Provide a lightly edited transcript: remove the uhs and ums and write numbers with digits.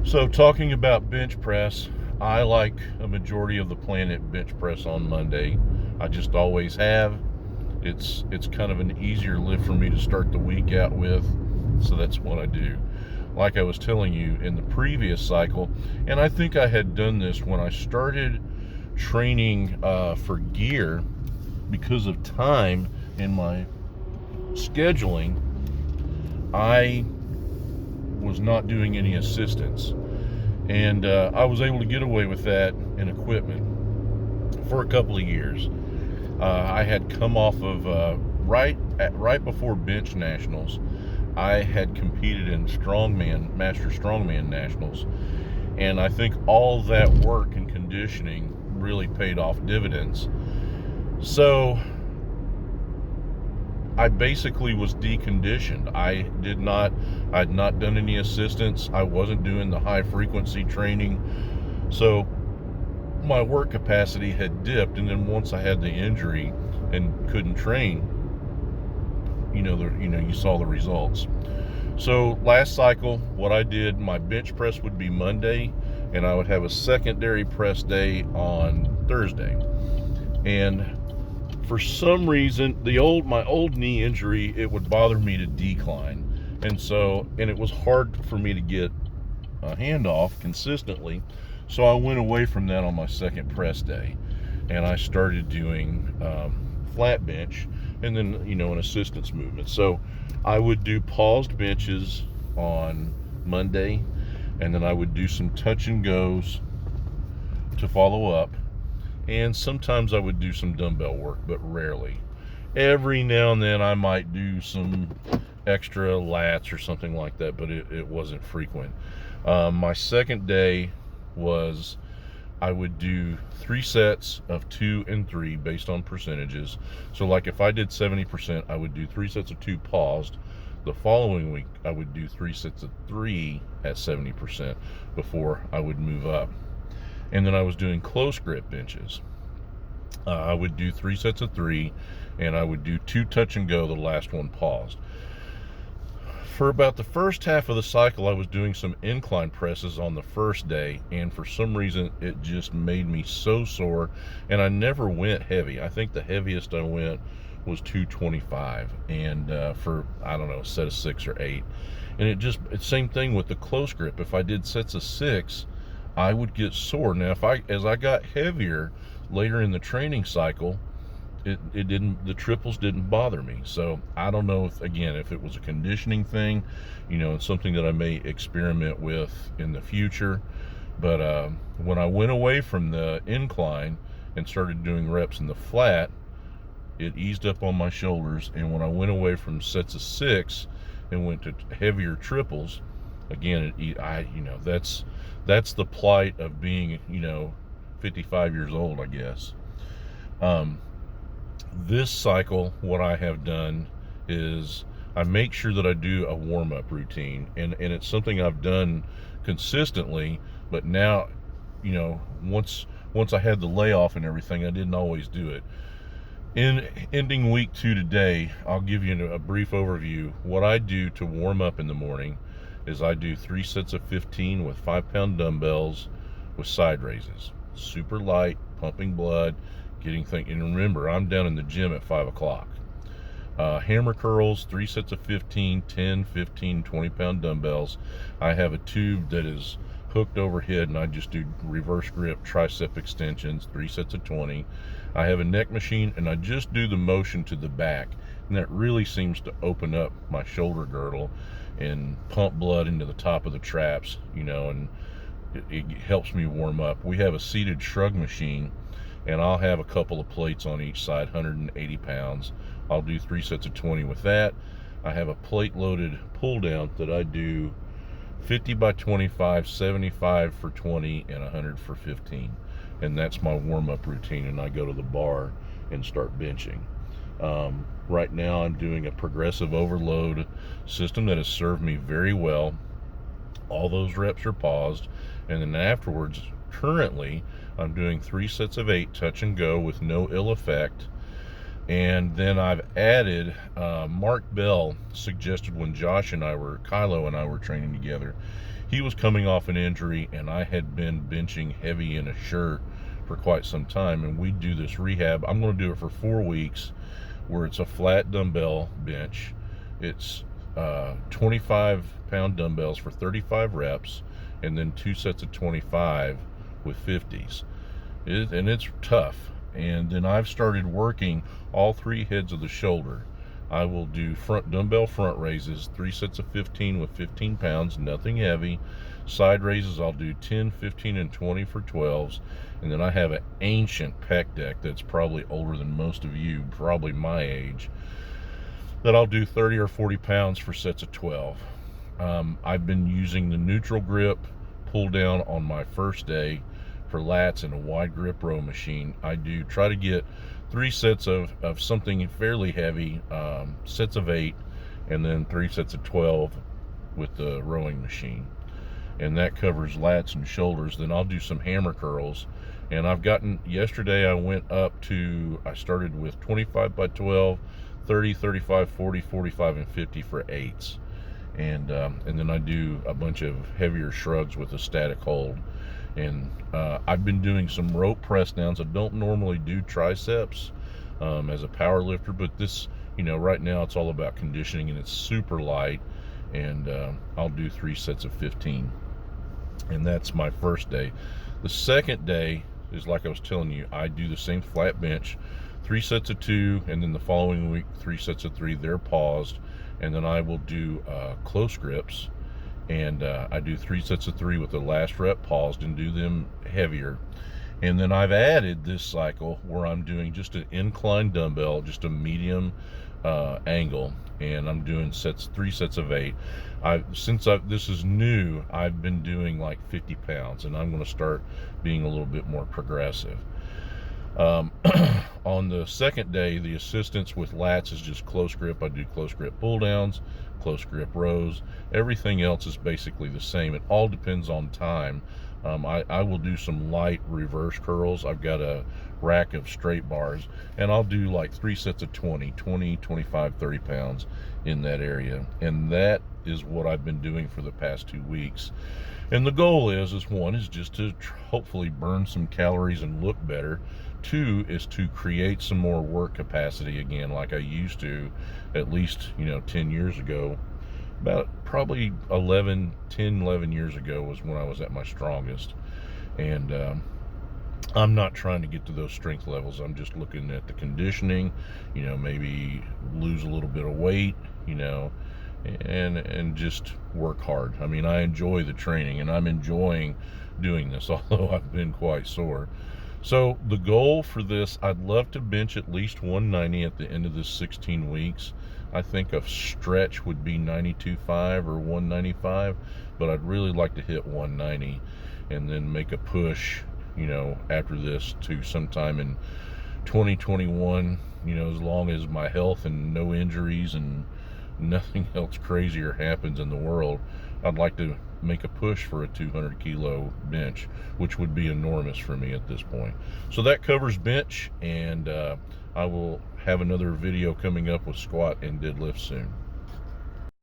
So, talking about bench press, I, like a majority of the planet, bench press on Monday. I just always have. It's kind of an easier lift for me to start the week out with, so that's what I do. Like I was telling you in the previous cycle, and I think I had done this when I started training for gear because of time in my scheduling. I was not doing any assistance. And I was able to get away with that in equipment for a couple of years. I had come off of right before bench nationals. I had competed in master strongman nationals, and I think all that work and conditioning really paid off dividends. So I basically was deconditioned. I had not done any assistance. I wasn't doing the high frequency training. So my work capacity had dipped, and then once I had the injury and couldn't train, you saw the results. So last cycle, what I did, my bench press would be Monday, and I would have a secondary press day on Thursday. And for some reason, my old knee injury, it would bother me to decline, and it was hard for me to get a handoff consistently. So I went away from that on my second press day, and I started doing flat bench, and then an assistance movement. So I would do paused benches on Monday, and then I would do some touch and goes to follow up, and sometimes I would do some dumbbell work, but rarely. Every now and then I might do some extra lats or something like that, but it wasn't frequent. My second day was I would do 3 sets of 2 and 3 based on percentages. So like if I did 70%, I would do 3 sets of 2 paused. The following week, I would do 3 sets of 3 at 70% before I would move up. And then I was doing close grip benches. I would do 3 sets of 3, and I would do 2 touch and go, the last one paused. For about the first half of the cycle, I was doing some incline presses on the first day, and for some reason it just made me so sore, and I never went heavy. I think the heaviest I went was 225, and for, I don't know, a set of 6 or 8. And it's same thing with the close grip. If I did sets of 6, I would get sore. Now as I got heavier later in the training cycle, the triples didn't bother me. So I don't know if it was a conditioning thing, it's something that I may experiment with in the future. But when I went away from the incline and started doing reps in the flat, it eased up on my shoulders. And when I went away from sets of 6 and went to heavier triples, again, that's the plight of being 55 years old, I guess. This cycle, what I have done is I make sure that I do a warm-up routine, and it's something I've done consistently, but now, once I had the layoff and everything, I didn't always do it. In ending week 2 today, I'll give you a brief overview. What I do to warm up in the morning is I do 3 sets of 15 with 5-pound dumbbells with side raises. Super light, pumping blood, and remember, I'm down in the gym at 5 o'clock. Hammer curls, 3 sets of 15, 10, 15, 20-pound dumbbells. I have a tube that is hooked overhead, and I just do reverse grip tricep extensions, 3 sets of 20. I have a neck machine, and I just do the motion to the back, and that really seems to open up my shoulder girdle and pump blood into the top of the traps, and it helps me warm up. We have a seated shrug machine, and I'll have a couple of plates on each side, 180 pounds. I'll do 3 sets of 20 with that. I have a plate loaded pull down that I do 50 by 25, 75 for 20, and 100 for 15. And that's my warm-up routine, and I go to the bar and start benching. Right now I'm doing a progressive overload system that has served me very well. All those reps are paused, and then afterwards, currently, I'm doing 3 sets of 8 touch and go with no ill effect. And then I've added, Mark Bell suggested when Kylo and I were training together, he was coming off an injury and I had been benching heavy in a shirt for quite some time, and we do this rehab. I'm going to do it for 4 weeks where it's a flat dumbbell bench. It's 25-pound dumbbells for 35 reps and then 2 sets of 25 with 50s. And it's tough. And then I've started working all 3 heads of the shoulder. I will do dumbbell front raises, 3 sets of 15 with 15 pounds, nothing heavy. Side raises, I'll do 10, 15, and 20 for 12s. And then I have an ancient pec deck that's probably older than most of you, probably my age, that I'll do 30 or 40 pounds for sets of 12. I've been using the neutral grip pull down on my first day for lats and a wide grip row machine. I do try to get 3 sets of something fairly heavy, sets of 8, and then 3 sets of 12 with the rowing machine. And that covers lats and shoulders. Then I'll do some hammer curls. And yesterday I started with 25 by 12, 30, 35, 40, 45, and 50 for 8s. And then I do a bunch of heavier shrugs with a static hold. And I've been doing some rope press downs. I don't normally do triceps as a power lifter, but this, right now it's all about conditioning, and it's super light. And I'll do 3 sets of 15. And that's my first day. The second day is, like I was telling you, I do the same flat bench, 3 sets of 2, and then the following week 3 sets of 3. They're paused. And then I will do close grips, and I do 3 sets of 3 with the last rep paused and do them heavier. And then I've added this cycle where I'm doing just an incline dumbbell, just a medium angle, and I'm doing 3 sets of 8. This is new, I've been doing like 50 pounds, and I'm going to start being a little bit more progressive. On the second day, the assistance with lats is just close grip. I do close grip pull downs, close grip rows. Everything else is basically the same. It all depends on time. I will do some light reverse curls. I've got a rack of straight bars, and I'll do like 3 sets of 20, 25, 30 pounds in that area. And that is what I've been doing for the past 2 weeks. And the goal is just to hopefully burn some calories and look better. 2 is to create some more work capacity again, like I used to at least 10 years ago. About probably 11 years ago was when I was at my strongest. And I'm not trying to get to those strength levels. I'm just looking at the conditioning, maybe lose a little bit of weight, and just work hard. I mean, I enjoy the training, and I'm enjoying doing this, although I've been quite sore. So the goal for this, I'd love to bench at least 190 at the end of this 16 weeks. I think a stretch would be 92.5 or 195, but I'd really like to hit 190 and then make a push, after this to sometime in 2021, as long as my health and no injuries and nothing else crazier happens in the world. I'd like to make a push for a 200 kilo bench, which would be enormous for me at this point. So that covers bench, and I will have another video coming up with squat and deadlift soon.